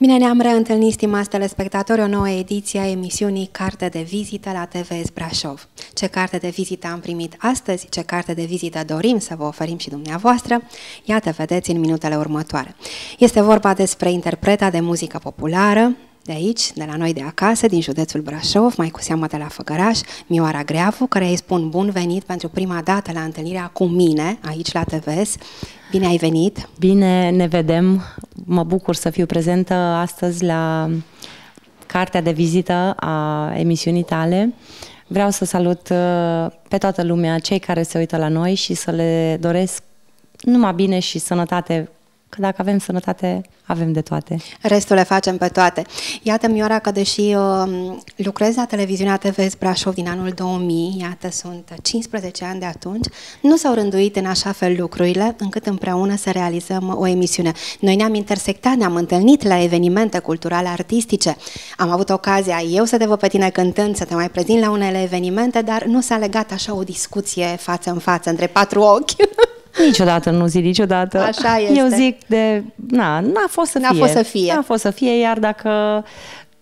Bine ne-am reîntâlnit, stimați telespectatori, o nouă ediție a emisiunii Carte de vizită la TVS Brașov. Ce carte de vizită am primit astăzi, ce carte de vizită dorim să vă oferim și dumneavoastră, iată, vedeți în minutele următoare. Este vorba despre interpreta de muzică populară, de aici, de la noi de acasă, din județul Brașov, mai cu seamă de la Făgăraș, Mioara Greavu, care îi spun bun venit pentru prima dată la întâlnirea cu mine, aici la TVS. Bine ai venit! Bine ne vedem! Mă bucur să fiu prezentă astăzi la cartea de vizită a emisiunii tale. Vreau să salut pe toată lumea, cei care se uită la noi și să le doresc numai bine și sănătate, că dacă avem sănătate, avem de toate. Restul le facem pe toate. Iată, Mioara, că deși lucrez la televiziunea TVS Brașov din anul 2000, iată, sunt 15 ani de atunci, nu s-au rânduit în așa fel lucrurile, încât împreună să realizăm o emisiune. Noi ne-am intersectat, ne-am întâlnit la evenimente culturale, artistice. Am avut ocazia eu să te văd pe tine cântând, să te mai prezint la unele evenimente, dar nu s-a legat așa o discuție față în față, între patru ochi. Niciodată, nu zic niciodată. Așa este. Eu zic de, n-a fost să fie. N-a fost să fie. N-a fost să fie, iar dacă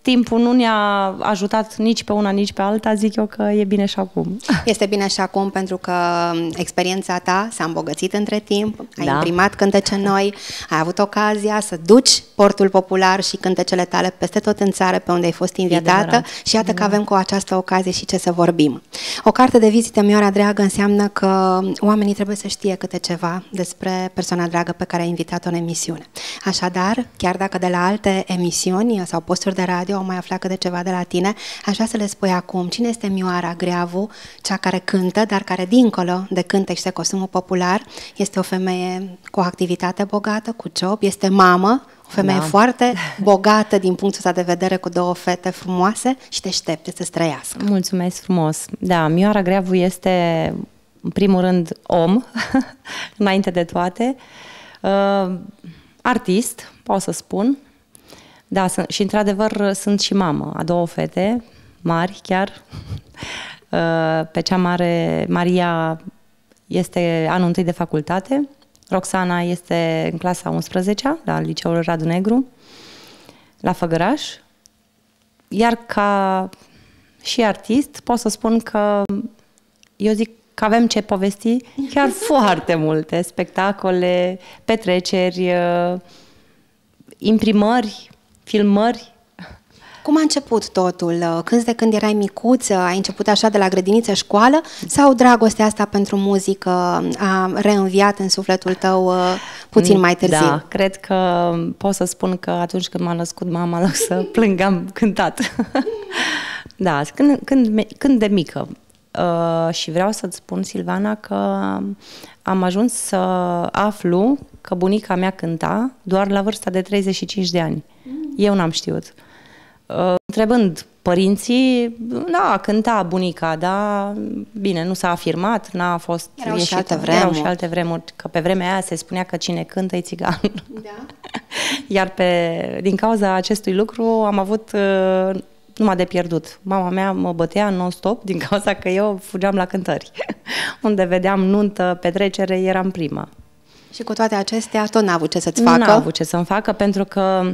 timpul nu ne-a ajutat nici pe una, nici pe alta, zic eu că e bine și acum. Este bine și acum pentru că experiența ta s-a îmbogățit între timp, ai imprimat cântece noi, ai avut ocazia să duci portul popular și cântecele tale peste tot în țară pe unde ai fost invitată și iată că avem cu această ocazie și ce să vorbim. O carte de vizită, Mioara dragă, înseamnă că oamenii trebuie să știe câte ceva despre persoana dragă pe care ai invitat-o în emisiune. Așadar, chiar dacă de la alte emisiuni sau posturi de radio au mai aflat câte ceva de la tine, aș vrea să le spui acum cine este Mioara Greavu, cea care cântă, dar care dincolo de cântec și de costumul popular este o femeie cu o activitate bogată, cu job, este mamă, o femeie foarte bogată din punctul ăsta de vedere, cu două fete frumoase și deștepte să trăiască. Mulțumesc frumos! Da, Mioara Greavu este în primul rând om, înainte de toate, artist, pot să spun. Da, și într-adevăr sunt și mamă a două fete mari chiar. Pe cea mare, Maria, este anul întâi de facultate, Roxana este în clasa 11-a la Liceul Radu Negru, la Făgăraș. Iar ca și artist pot să spun că eu zic că avem ce povesti, chiar foarte multe spectacole, petreceri, imprimări, filmări. Cum a început totul? Când erai micuță, ai început așa de la grădiniță, școală, sau dragostea asta pentru muzică a reînviat în sufletul tău puțin mai târziu? Da, cred că pot să spun că atunci când m-a născut mama, loc să plâng, am cântat. Da, când de mică. Și vreau să-ți spun, Silvana, că am ajuns să aflu că bunica mea cânta doar la vârsta de 35 de ani. Eu n-am știut. Întrebând părinții, da, cânta bunica, dar bine, nu s-a afirmat, n-a fost Erau și alte vremuri, că pe vremea aia se spunea că cine cântă e țigan. Da. Iar din cauza acestui lucru am avut numai de pierdut. Mama mea mă bătea non-stop din cauza că eu fugeam la cântări. Unde vedeam nuntă, petrecere, eram prima. Și cu toate acestea, tot n-a avut ce să-ți facă? N-a avut ce să-mi facă, pentru că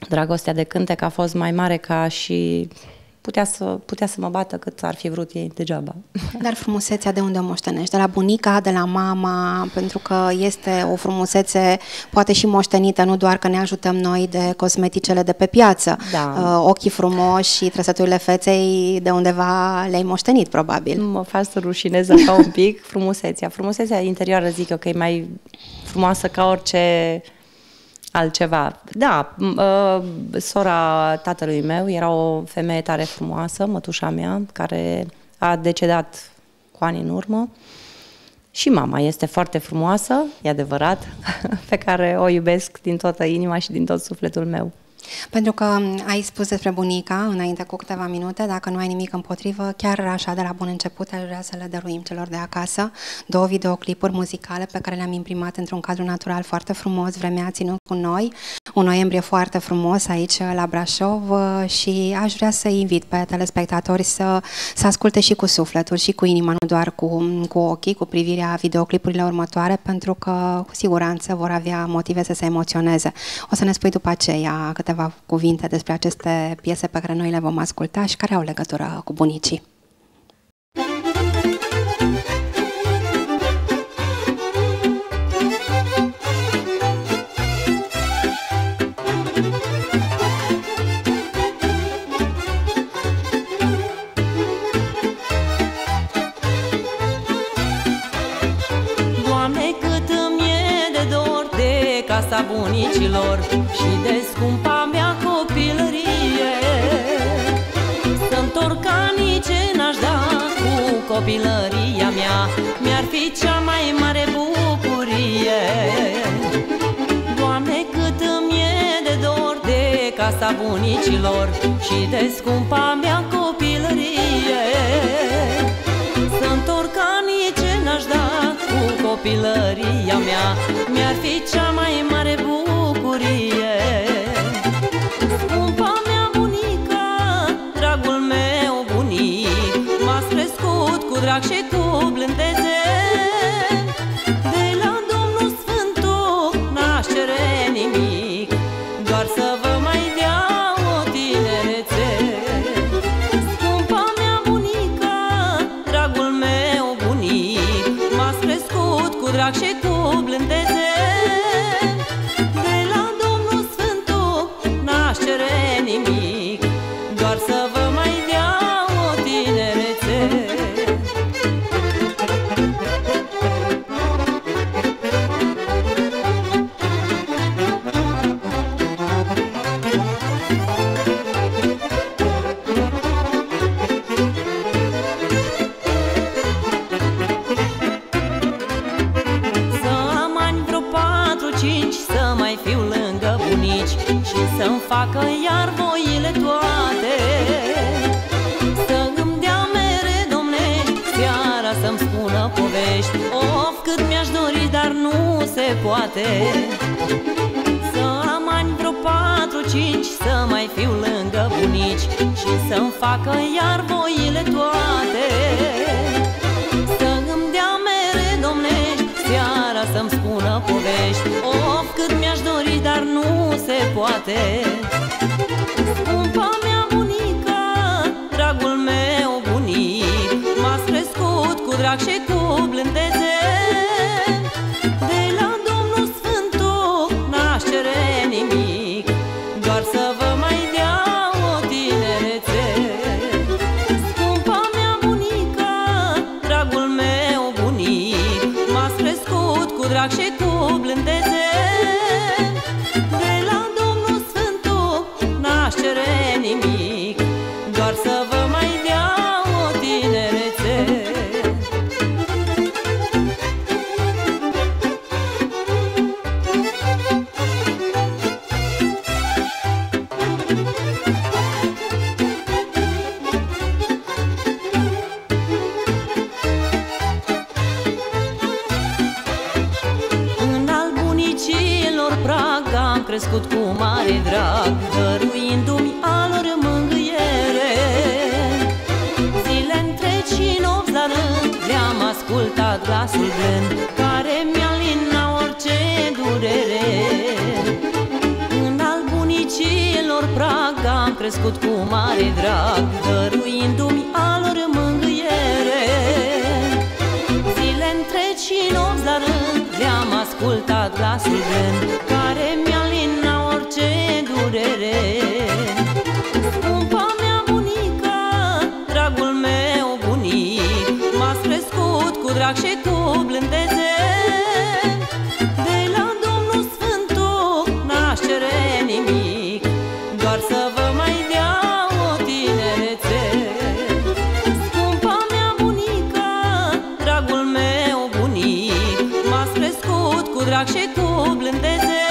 dragostea de cântec a fost mai mare ca și putea să mă bată cât ar fi vrut ei degeaba. Dar frumusețea de unde o moștenești? De la bunica, de la mama? Pentru că este o frumusețe poate și moștenită, nu doar că ne ajutăm noi de cosmeticele de pe piață. Da. Ochii frumoși și trăsăturile feței de undeva le-ai moștenit, probabil. Mă fac să rușinez așa un pic. Frumusețea interioară, zic eu că e mai frumoasă ca orice altceva. Da, sora tatălui meu era o femeie tare frumoasă, mătușa mea, care a decedat cu ani în urmă. Și mama este foarte frumoasă, e adevărat, pe care o iubesc din toată inima și din tot sufletul meu. Pentru că ai spus despre bunica înainte cu câteva minute, dacă nu ai nimic împotrivă, chiar așa de la bun început aș vrea să le dăruim celor de acasă două videoclipuri muzicale pe care le-am imprimat într-un cadru natural foarte frumos. Vremea a ținut cu noi, un noiembrie foarte frumos aici la Brașov și aș vrea să invit pe telespectatori să asculte și cu sufletul și cu inima, nu doar cu ochii, cu privirea videoclipurile următoare, pentru că cu siguranță vor avea motive să se emoționeze. O să ne spui după aceea câteva câteva cuvinte despre aceste piese pe care noi le vom asculta și care au legătură cu bunicii. Casa bunicilor și de scumpa mea copilărie. Să-ntorc anii ce n-aș da cu copilăria mea, mi-ar fi cea mai mare bucurie. Doamne, cât îmi e de dor de casa bunicilor și de scumpa mea copilărie. Să-ntorc anii ce n-aș da cu copilăria mea, mi-ar fi cea mai mare bucurie. Scumpa mea bunica, dragul meu bunic, m-ați crescut cu drag și cu blândețe. De la Domnul Sfântul n-aș cere nimic, doar să vă mai dea o tinerețe. Scumpa mea bunica, dragul meu bunic, m-ați crescut cu drag și cu blândețe. De la Domnul Sfântul n-aș cere nimic, doar să vă mai dea o tinerețe. Să mai fiu lângă bunici și să-mi facă iar voile toate. Să îmi dea mere domnești, seara să-mi spună povești. Of, cât mi-aș dori, dar nu se poate. Să am ani vreo 4-5, să mai fiu lângă bunici și să-mi facă iar voile toate. Să îmi dea mere domnești, seara să-mi spună povești. Of, cât mi-aș dori, dar nu se poate. Scumpa mea bunica, dragul meu bunic, m-ați crescut cu drag și cu blândețe. De la Domnul Sfântul n-aș cere nimic, doar să vă mai dea o tinerețe. Scumpa mea bunica, dragul meu bunic, m-ați crescut cu drag și cu blândețe. De la Domnul Sfântul n-aș cere nimic, doar să vă mai dea o tinerețe. Am crescut cu mare drag, dăruindu-mi a lor mângâiere. Zile întregi și nopți la rând le-am ascultat glasul blând, care mi-alina orice durere. În al bunicilor prag am crescut cu mare drag, dăruindu-mi a lor mângâiere. Zile întregi și nopți la rând le-am ascultat glasul blând, care mi-alina orice durere. Scumpa mea bunica, dragul meu bunic, m-ați crescut cu drag și cu blândețe. De la Domnul Sfântul n-aș cere nimic, doar să vă mai dea o tinerețe. Scumpa mea bunica, dragul meu bunic, m-ați crescut cu drag și cu blândețe.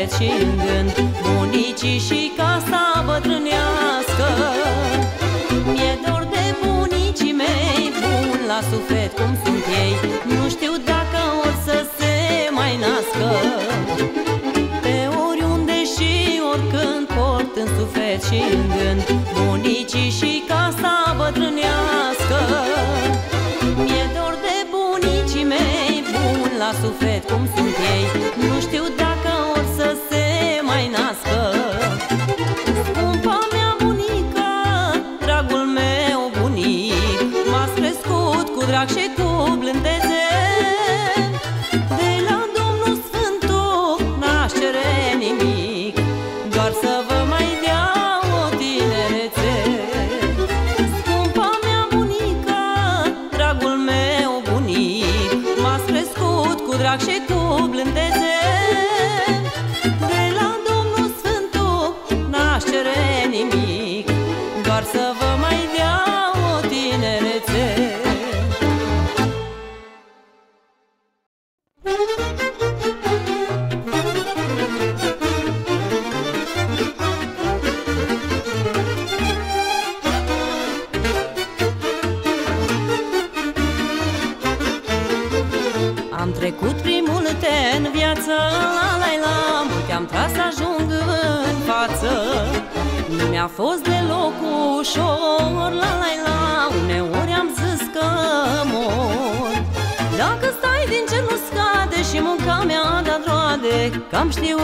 suflet și în gând bunicii și casa bătrânească. Mi-e dor de bunicii mei, bun la suflet cum sunt ei, nu știu dacă or să se mai nască. Pe oriunde și oricând port în suflet și în gând bunicii și casa bătrânească. Mi-e dor de bunicii mei, bun la suflet cum sunt ei, nu știu dacă or să se mai nască. Scumpa mea bunică, dragul meu bunic, m-ați crescut cu drag și cu blândețe. De la Domnul Sfântul n-aș cere nimic, doar să vă mai dea o tinerețe. Scumpa mea bunică, dragul meu bunic, m-ați crescut cu drag și cu blândețe. De la Domnul Sfântul n-aș cere nimic, doar să vă mai dea o tinerețe. Am trecut prin multe în viață, la multe am tras să ajung în față. Nu mi-a fost deloc ușor, la uneori am zis că mor. Dacă stai din cer nu scade și munca mea da roade, cam știu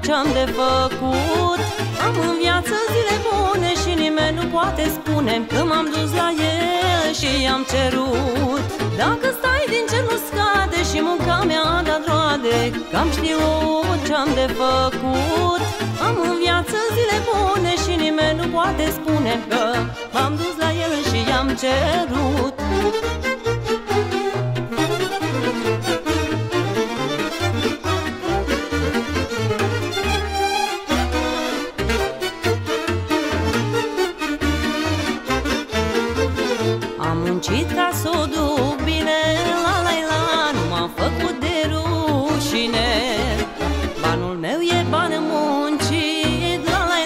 ce-am de făcut. Am în viață zile bune și nimeni nu poate spune că m-am dus la el și i-am cerut. Dacă stai din cer nu scade și munca mea da roade, cam știu ce-am de făcut. Am în viață zile bune și nimeni nu poate spune că m-am dus la el și i-am cerut. Am muncit ca să o duc bine, la, nu m-am făcut de rușine. Banul meu e ban muncit,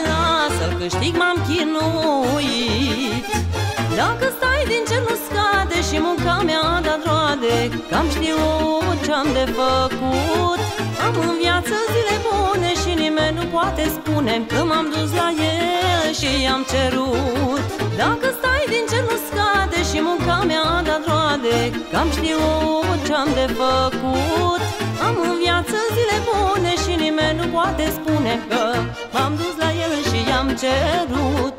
la, să-l câștig m-am chinuit. Dacă stai din cer nu scade și munca mea da roade, cam știu ce-am de făcut. Am în viață zile bune și nimeni nu poate spune că m-am dus la el și i-am cerut. Dacă stai din cer nu scade și munca mea da roade, cam știu ce-am de făcut. Am în viață zile bune și nimeni nu poate spune că m-am dus la el și i-am cerut.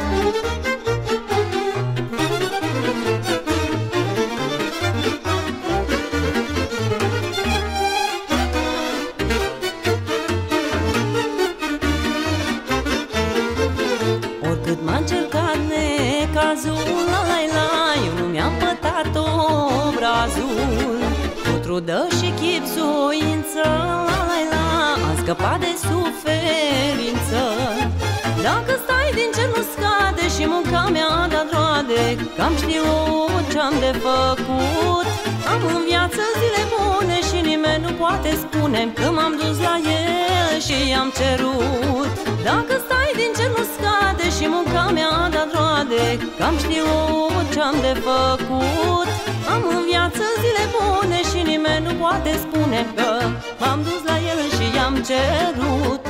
Oricât m-a încercat necazul, la, eu nu mi-am pătat obrazul. Cu trudă și chipzuință, la, am scăpat de suferință. Dacă stai din cer nu scade și munca mea da roade, cam știu ce-am de făcut. Am în viață zile bune și nimeni nu poate spune că m-am dus la el și i-am cerut. Dacă stai din cer nu scade și munca mea da roade, cam știu ce-am de făcut. Am în viață zile bune și nimeni nu poate spune că m-am dus la el și i-am cerut.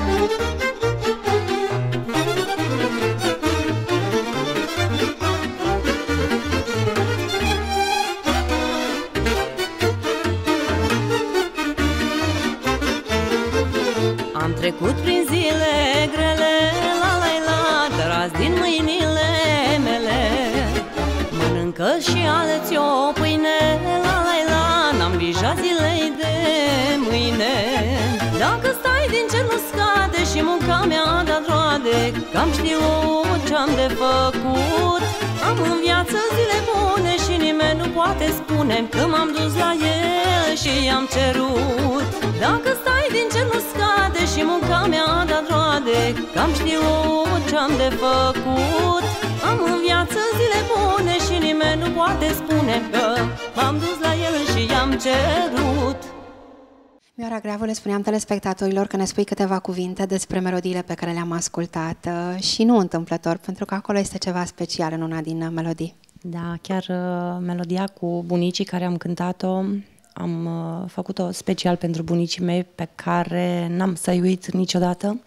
Am trecut prin zile grele, la, dar azi din mâinile mele mănâncă și alți o pâine, la, n-am grija zilei de mâine. Dacă stai din cer nu scade și munca mea da roade, cam știu ce-am de făcut. Am în viață zile bune și nimeni nu poate spune că m-am dus la el și i-am cerut. Dacă stai din cer nu scade și munca mea da roade, cam știu ce-am de făcut. Am în viață zile bune și nimeni nu poate spune că m-am dus la el și i-am cerut. Mioara Greavu, le spuneam telespectatorilor că ne spui câteva cuvinte despre melodiile pe care le-am ascultat și nu întâmplător, pentru că acolo este ceva special în una din melodii. Da, chiar melodia cu bunicii care am cântat-o, am făcut-o special pentru bunicii mei pe care n-am să-i uit niciodată,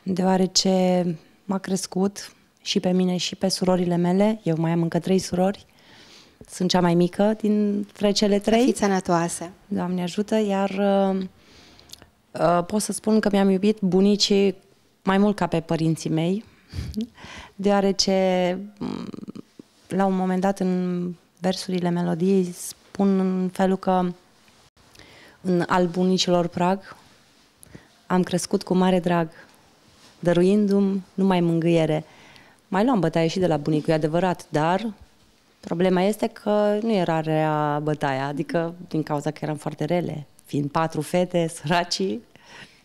deoarece m-a crescut și pe mine și pe surorile mele. Eu mai am încă 3 surori. Sunt cea mai mică dintre cele 3. Fiți sănătoase. Doamne ajută, iar pot să spun că mi-am iubit bunicii mai mult ca pe părinții mei, deoarece la un moment dat în versurile melodiei spun în felul că al bunicilor prag am crescut cu mare drag, dăruindu-mi numai mângâiere. Mai luam bătaie și de la bunicul, e adevărat, dar problema este că nu era rea bătaia, adică din cauza că eram foarte rele, fiind 4 fete, săracii.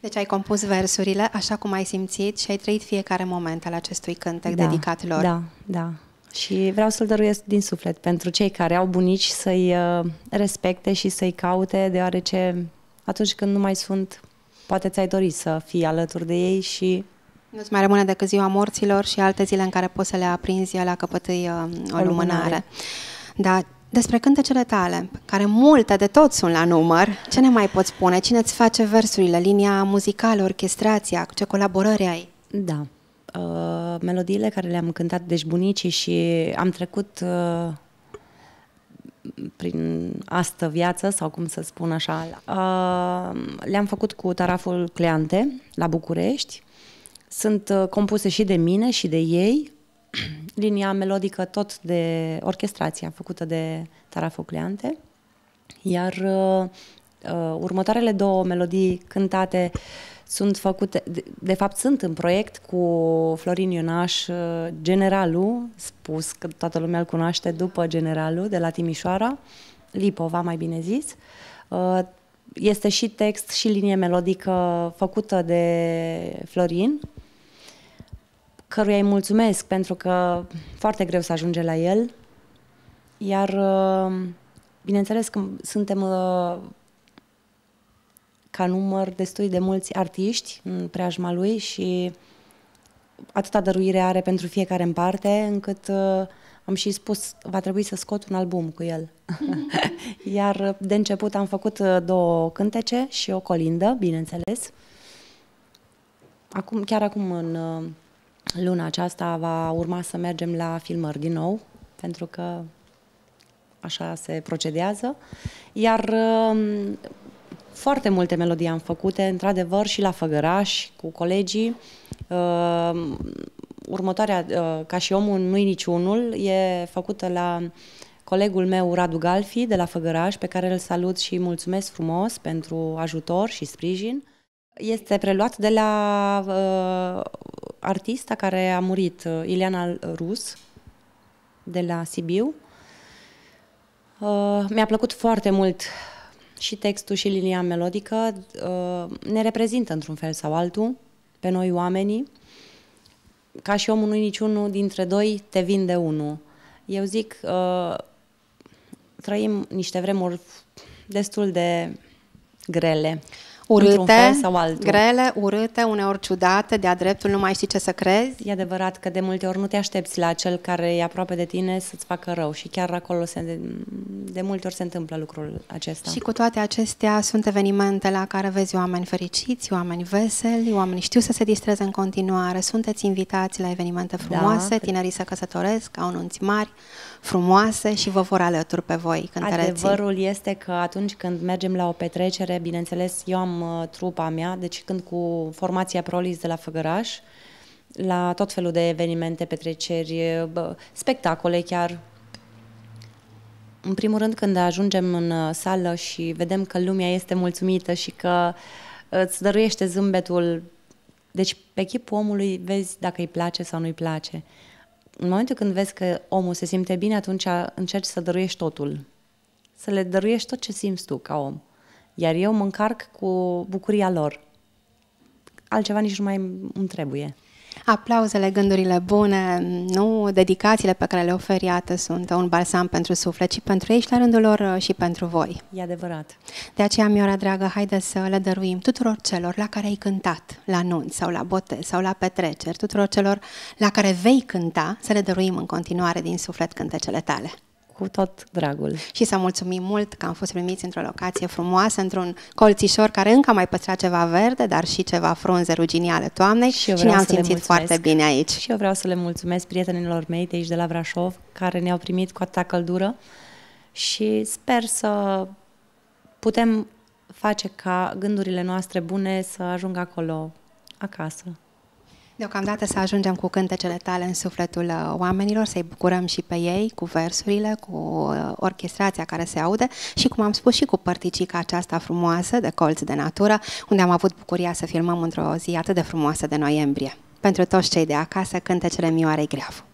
Deci ai compus versurile așa cum ai simțit și ai trăit fiecare moment al acestui cântec dedicat lor. Da, da. Și vreau să-l dăruiesc din suflet pentru cei care au bunici să-i respecte și să-i caute, deoarece atunci când nu mai sunt, poate ți-ai dori să fii alături de ei și nu-ți mai rămâne decât ziua morților și alte zile în care poți să le aprinzi la căpătâi o lumânare. Dar despre cântecele tale, care multe de tot sunt la număr, ce ne mai poți spune? Cine îți face versurile, linia muzicală, orchestrația, ce colaborări ai? Da. Melodiile care le-am cântat deci bunicii și am trecut prin astă viață, sau cum să spun așa, le-am făcut cu Taraful Cleante la București. Sunt compuse și de mine și de ei. Linia melodică tot de orchestrația făcută de Taraful Cleante. Iar următoarele 2 melodii cântate sunt făcute, de fapt sunt în proiect cu Florin Ionaș, Generalul, spus că toată lumea îl cunoaște după Generalul, de la Timișoara, Lipova mai bine zis. Este și text și linie melodică făcută de Florin, căruia îi mulțumesc pentru că foarte greu să ajunge la el, iar bineînțeles că suntem ca număr destui de mulți artiști în preajma lui și atâta dăruire are pentru fiecare în parte, încât am și spus, va trebui să scot un album cu el. Iar de început am făcut 2 cântece și o colindă, bineînțeles. Chiar acum, în luna aceasta, va urma să mergem la filmări din nou, pentru că așa se procedează. Iar foarte multe melodii am făcute, într-adevăr, și la Făgăraș, cu colegii. Următoarea, Ca și omul nu-i niciunul, e făcută la colegul meu Radu Galfi de la Făgăraș, pe care îl salut și îi mulțumesc frumos pentru ajutor și sprijin. Este preluat de la artista care a murit, Ileana Rus, de la Sibiu. Mi-a plăcut foarte mult și textul și linia melodică. Ne reprezintă într-un fel sau altul pe noi oamenii. Ca și omul nu-i niciunul, dintre 2 te vinde unul. Eu zic, trăim niște vremuri destul de grele. Urâte, sau altul. grele, urâte, uneori ciudate, de-a dreptul nu mai știi ce să crezi. E adevărat că de multe ori nu te aștepți la cel care e aproape de tine să-ți facă rău și chiar acolo de multe ori se întâmplă lucrul acesta. Și cu toate acestea sunt evenimente la care vezi oameni fericiți, oameni veseli, oameni știu să se distreze în continuare, sunteți invitați la evenimente frumoase, tinerii se căsătoresc, au nunți mari, frumoase și vă vor alături pe voi cântăreții. Adevărul este că atunci când mergem la o petrecere, bineînțeles, eu am trupa mea, deci când cu formația Prolis de la Făgăraș, la tot felul de evenimente, petreceri, spectacole chiar. În primul rând, când ajungem în sală și vedem că lumea este mulțumită și că îți dăruiește zâmbetul, deci pe chipul omului vezi dacă îi place sau nu-i place. În momentul când vezi că omul se simte bine, atunci încerci să dăruiești totul. Să le dăruiești tot ce simți tu ca om. Iar eu mă încarc cu bucuria lor. Altceva nici nu mai îmi trebuie. Aplauzele, gândurile bune, nu? Dedicațiile pe care le oferi, iată, sunt un balsam pentru suflet și pentru ei și la rândul lor și pentru voi. E adevărat. De aceea, Miora dragă, haide să le dăruim tuturor celor la care ai cântat, la nunți sau la botez sau la petreceri, tuturor celor la care vei cânta, să le dăruim în continuare din suflet cântecele tale. Cu tot dragul. Și să mulțumim mult că am fost primiți într-o locație frumoasă, într-un colțișor care încă mai păstra ceva verde, dar și ceva frunze rugini ale toamnei și ne-am simțit foarte bine aici. Și eu vreau să le mulțumesc prietenilor mei de aici de la Brașov, care ne-au primit cu atâta căldură și sper să putem face ca gândurile noastre bune să ajungă acolo, acasă. Deocamdată să ajungem cu cântecele tale în sufletul oamenilor, să-i bucurăm și pe ei cu versurile, cu orchestrația care se aude și, cum am spus, și cu părticica aceasta frumoasă de colț de natură, unde am avut bucuria să filmăm într-o zi atât de frumoasă de noiembrie. Pentru toți cei de acasă, cântecele Mioarei Greavu.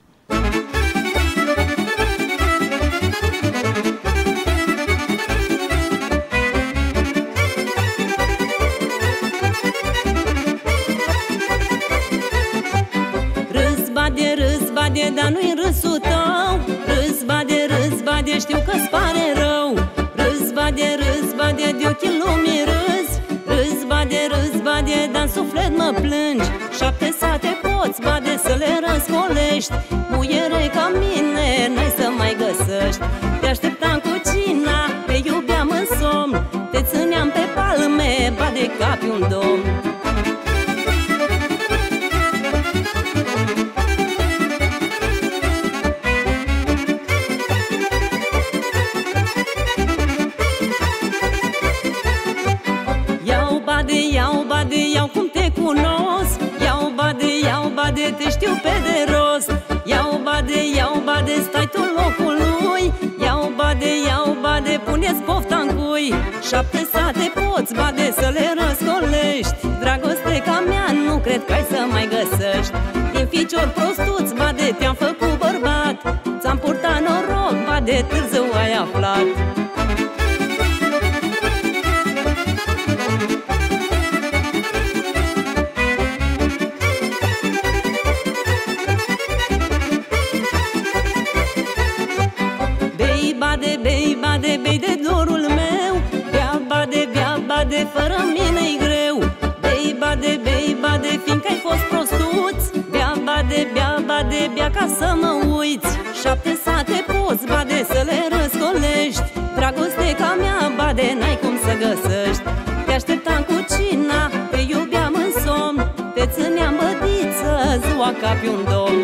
Râs, dar nu-i râsul tău. Râs, bade, știu că-ți pare rău. Râs, bade, de ochii lumii râs. Râs, bade, dar în suflet mă plângi. 7 sate poți, bade, să le răscolești. Muiere ca mine, n-ai să mai găsești. Te așteptam cu cina, te iubeam în somn. Te țineam pe palme, bade, ca pe un domn. Iau cum te cunosc. Iau bade, te știu pe de rost. Iau bade, stai tu în locul lui. Iau bade, pune-ți pofta-n cui. 7 sate poți, bade, să le răscolești. Dragoste ca mea, nu cred că ai să mai găsești. Din ficior prostuț, bade, te-am făcut bărbat. Ți-am purtat noroc, bade, târziu ai aflat. Bei de dorul meu. Bea, bade, fără mine-i greu. Bei, bade, fiindcă-ai fost prostuț. Bea, bade, bea ca să mă uiți. 7 sate poți, bade, să le răscolești. Dragoste ca mea, bade, n-ai cum să găsești. Te așteptam cu cina, te iubeam în somn. Te țineam bădiță, ziua ca pe un domn.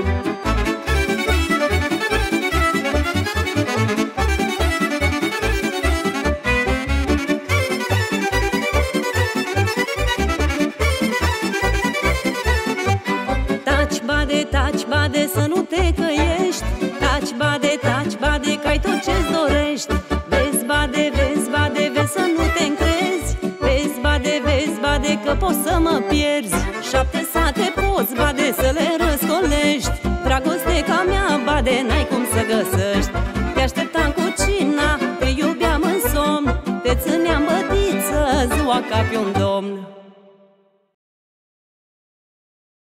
Taci, bade, să nu te căiești. Taci, bade, că ai tot ce-ți dorești. Vezi, bade, să nu te încrezi. Vezi, bade, că poți să mă pierzi. 7 sate poți, bade, să le răscolești. Dragoste ca mea, bade, n-ai cum să găsești. Te așteptam cu cina, te iubeam în somn. Te țineam bădiță, ziua ca pe un domn.